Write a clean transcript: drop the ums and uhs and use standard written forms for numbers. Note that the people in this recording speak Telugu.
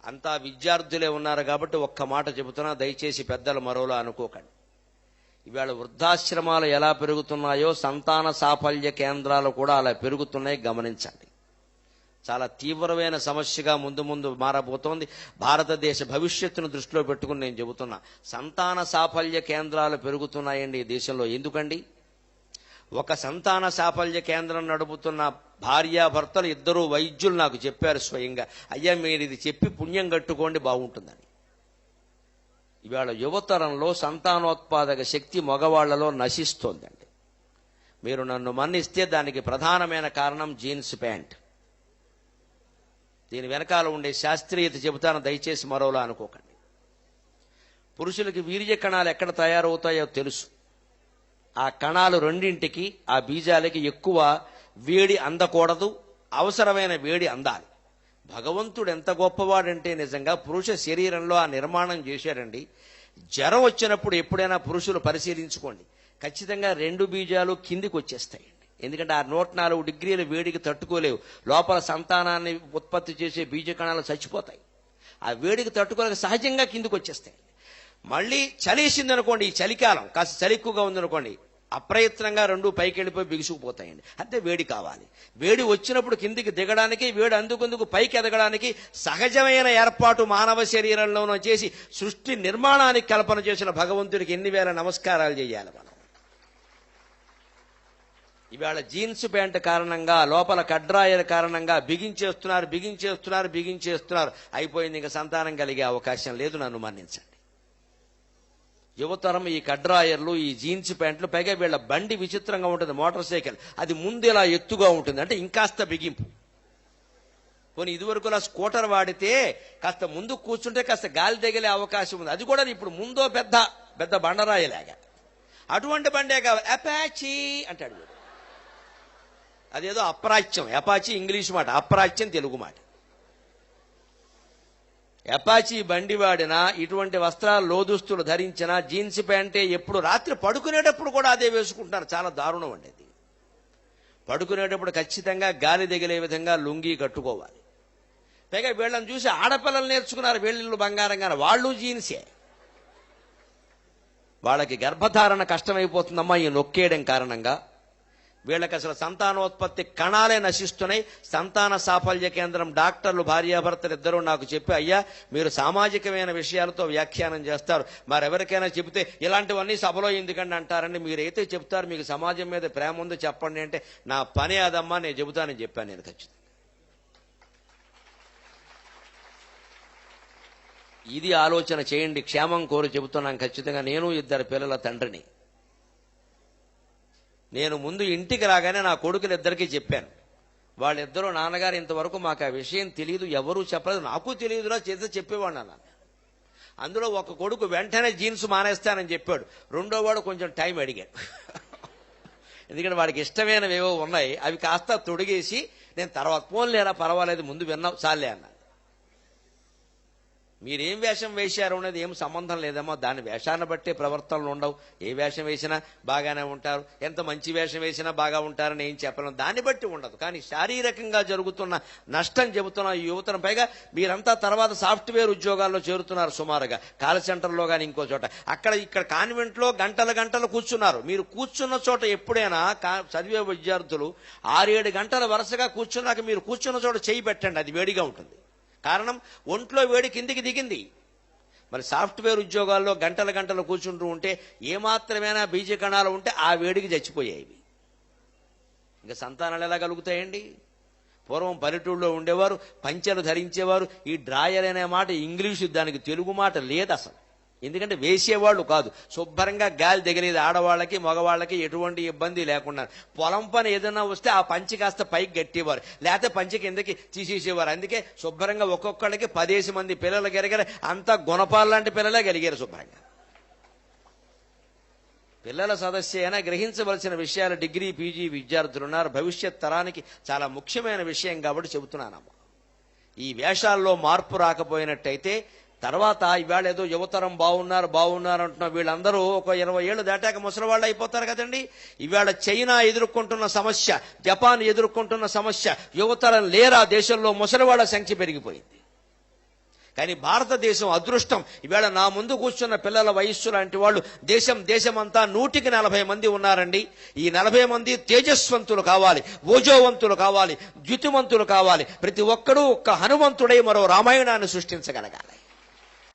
అంతా విద్యార్థులే ఉన్నారు కాబట్టి ఒక్క మాట చెబుతున్నా, దయచేసి పెద్దలు మరోలా అనుకోకండి. ఇవాళ వృద్ధాశ్రమాలు ఎలా పెరుగుతున్నాయో సంతాన సాఫల్య కేంద్రాలు కూడా అలా పెరుగుతున్నాయి, గమనించండి. చాలా తీవ్రమైన సమస్యగా ముందు ముందు మారబోతోంది. భారతదేశ భవిష్యత్తును దృష్టిలో పెట్టుకుని నేను చెబుతున్నా, సంతాన సాఫల్య కేంద్రాలు పెరుగుతున్నాయండి ఈ దేశంలో. ఎందుకండి? ఒక సంతాన సాఫల్య కేంద్రం నడుపుతున్న భార్యాభర్తలు ఇద్దరు వైద్యులు నాకు చెప్పారు స్వయంగా, అయ్యా మీరు ఇది చెప్పి పుణ్యం కట్టుకోండి బాగుంటుందని. ఇవాళ యువతరంలో సంతానోత్పాదక శక్తి మగవాళ్లలో నశిస్తోందండి. మీరు నన్ను మన్నిస్తే దానికి ప్రధానమైన కారణం జీన్స్ ప్యాంట్. దీని వెనకాల ఉండే శాస్త్రీయత చెబుతాను, దయచేసి మరోలా అనుకోకండి. పురుషులకి వీర్య కణాలు ఎక్కడ తయారవుతాయో తెలుసు. ఆ కణాలు రెండింటికి, ఆ బీజాలకి ఎక్కువ వేడి అందకూడదు, అవసరమైన వేడి అందాలి. భగవంతుడు ఎంత గొప్పవాడంటే నిజంగా పురుష శరీరంలో ఆ నిర్మాణం చేశాడండి. జ్వరం వచ్చినప్పుడు ఎప్పుడైనా పురుషులు పరిశీలించుకోండి, ఖచ్చితంగా 2 బీజాలు కిందికి వచ్చేస్తాయండి. ఎందుకంటే ఆ 104 డిగ్రీల వేడికి తట్టుకోలేవు. లోపల సంతానాన్ని ఉత్పత్తి చేసే బీజ కణాలు చచ్చిపోతాయి. ఆ వేడికి తట్టుకోలేక సహజంగా కిందికి వచ్చేస్తాయి. మళ్ళీ చలేసింది అనుకోండి, ఈ చలికాలం కాస్త చలి ఎక్కువగా ఉందనుకోండి, అప్రయత్నంగా 2 పైకి వెళ్ళిపోయి బిగుసుకుపోతాయండి. అంతే వేడి కావాలి. వేడి వచ్చినప్పుడు కిందికి దిగడానికి, వేడి అందుకుందుకు పైకి ఎదగడానికి సహజమైన ఏర్పాటు మానవ శరీరంలోనూ చేసి సృష్టి నిర్మాణానికి కల్పన చేసిన భగవంతుడికి ఎన్ని వేల నమస్కారాలు చేయాలి మనం. ఇవాళ జీన్స్ ప్యాంట్ కారణంగా, లోపల కడ్రాయల కారణంగా బిగించేస్తున్నారు. అయిపోయింది, ఇంకా సంతానం కలిగే అవకాశం లేదు. నన్ను మన్నించండి. యువతరం ఈ కడ్రాయర్లు, ఈ జీన్స్ ప్యాంట్లు, పైగా వీళ్ళ బండి విచిత్రంగా ఉంటుంది, మోటార్ సైకిల్. అది ముందు ఇలా ఎత్తుగా ఉంటుంది, అంటే ఇంకాస్త బిగింపు. కొన్ని ఇదివరకులా స్కూటర్ వాడితే కాస్త ముందు కూర్చుంటే కాస్త గాలి తగిలే అవకాశం ఉంది. అది కూడా ఇప్పుడు ముందో పెద్ద పెద్ద బండరాయలాగా. అటువంటి బండే కావాలి. అపాచీ అంటాడు. అదేదో అప్రాచ్యం. అపాచీ ఇంగ్లీష్ మాట, అప్రాచ్యం తెలుగు మాట. అపాచీ బండి వాడినా, ఇటువంటి వస్త్రాలు లోదుస్తులు ధరించినా, జీన్స్ ప్యాంటే ఎప్పుడు రాత్రి పడుకునేటప్పుడు కూడా అదే వేసుకుంటున్నారు. చాలా దారుణం అండి అది. పడుకునేటప్పుడు ఖచ్చితంగా గాలి తగిలే విధంగా లుంగీ కట్టుకోవాలి. పైగా వీళ్ళని చూసి ఆడపిల్లలు నేర్చుకున్నారు, వీళ్ళు బంగారంగా, వాళ్ళు జీన్సే. వాళ్ళకి గర్భధారణ కష్టమైపోతుందమ్మా ఈ నొక్కేయడం కారణంగా. వీళ్ళకి అసలు సంతానోత్పత్తి కణాలే నశిస్తున్నాయి. సంతాన సాఫల్య కేంద్రం డాక్టర్లు భార్యాభర్తలు ఇద్దరూ నాకు చెప్పి, అయ్యా మీరు సామాజికమైన విషయాలతో వ్యాఖ్యానం చేస్తారు, మరెవరికైనా చెబితే ఇలాంటివన్నీ సభలో ఎందుకండి అంటారండి. మీరైతే చెప్తారు, మీకు సమాజం మీద ప్రేమ ఉందో చెప్పండి అంటే, నా పని అదమ్మా, నేను చెబుతానని చెప్పాను. నేను ఖచ్చితంగా ఇది ఆలోచన చేయండి. క్షేమం కోరి చెబుతున్నాను ఖచ్చితంగా. నేను 2 పిల్లల తండ్రిని. నేను ముందు ఇంటికి రాగానే నా కొడుకులిద్దరికీ చెప్పాను. వాళ్ళిద్దరూ, నాన్నగారు ఇంతవరకు మాకు ఆ విషయం తెలియదు, ఎవరూ చెప్పలేదు, నాకు తెలియదురా, చేస్తే చెప్పేవాడు అన్నాను. అందులో ఒక కొడుకు వెంటనే జీన్స్ మానేస్తానని చెప్పాడు. రెండో వాడు కొంచెం టైం అడిగాడు. ఎందుకంటే వాడికి ఇష్టమైనవేవో ఉన్నాయి, అవి కాస్త తొడిగేసి నేను తర్వాత పోన్లేరా పర్వాలేదు ముందు విన్నావు చాలే అన్నాను. మీరేం వేషం వేశారు అనేది ఏం సంబంధం లేదమ్మా, దాని వేషాన్ని బట్టే ప్రవర్తనలు ఉండవు. ఏ వేషం వేసినా బాగానే ఉంటారు, ఎంత మంచి వేషం వేసినా బాగా ఉంటారని ఏం చెప్పలేం, దాన్ని బట్టి ఉండదు. కానీ శారీరకంగా జరుగుతున్న నష్టం చెబుతున్న ఈ యువతరం. పైగా మీరంతా తర్వాత సాఫ్ట్వేర్ ఉద్యోగాల్లో చేరుతున్నారు సుమారుగా, కాల్ సెంటర్లో కానీ ఇంకో చోట. ఇక్కడ కాన్వెంట్లో గంటలు కూర్చున్నారు. మీరు కూర్చున్న చోట ఎప్పుడైనా చదివే విద్యార్థులు 6-7 గంటల వరుసగా కూర్చున్నాక మీరు కూర్చున్న చోట చేయి పెట్టండి, అది వేడిగా ఉంటుంది. కారణం ఒంట్లో వేడి కిందికి దిగింది. మరి సాఫ్ట్వేర్ ఉద్యోగాల్లో గంటలు కూర్చుంటూ ఉంటే ఏమాత్రమైనా బీజ కణాలు ఉంటే ఆ వేడికి చచ్చిపోయాయి. ఇంకా సంతానాలు ఎలా కలుగుతాయండి? పూర్వం పల్లెటూళ్ళలో ఉండేవారు, పంచెలు ధరించేవారు. ఈ డ్రాయర్ అనే మాట ఇంగ్లీషు, దానికి తెలుగు మాట లేదు అసలు. ఎందుకంటే వేసేవాళ్ళు కాదు, శుభ్రంగా గాలి తగిలేది. ఆడవాళ్ళకి మగవాళ్ళకి ఎటువంటి ఇబ్బంది లేకుండా. పొలం పని ఏదైనా వస్తే ఆ పంచి కాస్త పైకి కట్టేవారు, లేకపోతే పంచి కిందకి తీసేసేవారు. అందుకే శుభ్రంగా ఒక్కొక్కళ్ళకి 10 మంది పిల్లలు కలిగారు. అంతా గుణపాలు లాంటి పిల్లలే కలిగారు శుభ్రంగా. పిల్లల సదస్సు అయినా గ్రహించవలసిన విషయాలు డిగ్రీ పీజీ విద్యార్థులు ఉన్నారు. భవిష్యత్ తరానికి చాలా ముఖ్యమైన విషయం కాబట్టి చెబుతున్నానమ్మా. ఈ వేషాల్లో మార్పు రాకపోయినట్టయితే తర్వాత ఇవాళ ఏదో యువతరం బాగున్నారు అంటున్నా, వీళ్ళందరూ ఒక 20 ఏళ్ళు దాటాక ముసలివాళ్ళు అయిపోతారు కదండి. ఇవాళ చైనా ఎదుర్కొంటున్న సమస్య, జపాన్ ఎదుర్కొంటున్న సమస్య, యువతరం లేరా దేశంలో ముసలివాళ్ల సంఖ్య పెరిగిపోయింది. కానీ భారతదేశం అదృష్టం, ఈవేళ నా ముందు కూర్చున్న పిల్లల వయస్సు లాంటి వాళ్ళు దేశమంతా 140 మంది ఉన్నారండి. ఈ 40 మంది తేజస్వంతులు కావాలి, ఓజోవంతులు కావాలి, ద్యుతివంతులు కావాలి. ప్రతి ఒక్కడూ ఒక్క హనుమంతుడై మరో రామాయణాన్ని సృష్టించగలగాలి.